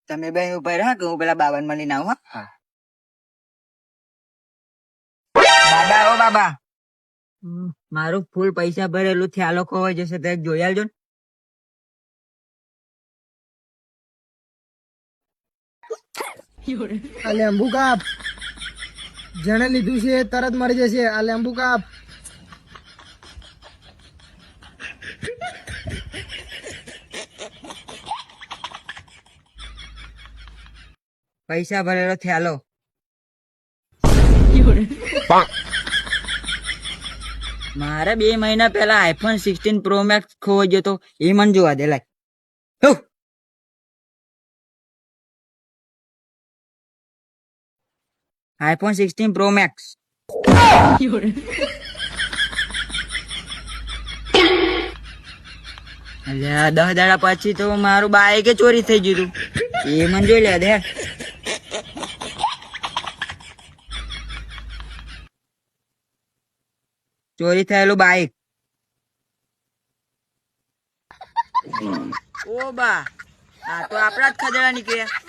તમે બે ઉભા રહો કે હું પેલા બાબા મળીને આવું. હા બાબા, ઓ બાબા, મારું ફૂલ પૈસા ભરેલું છે, આ લોકો હોય જશે તો જોઈ આવજો ને. આ લેંબુ કાપ, જેને લીધું છે તરત મરી જશે. આ લેંબુ કાપ. પૈસા ભરેલો છે, હાલો. મારે 2 મહિના પહેલા આઈફોન 16 પ્રો મેક્સ ખોવાઈ ગયો તો, એ મને જોવા દે. લાય આઈફોન 16 પ્રો મેક્સ. અલ્યા 10 દાડા પછી તો મારું બાઈક ચોરી થઈ ગયું હતું, એ મને જોઈ લે દે. ચોરી થયેલું બાઈક. ઓ બા, આ તો આપણા જ ખદેડા નીકળ્યા.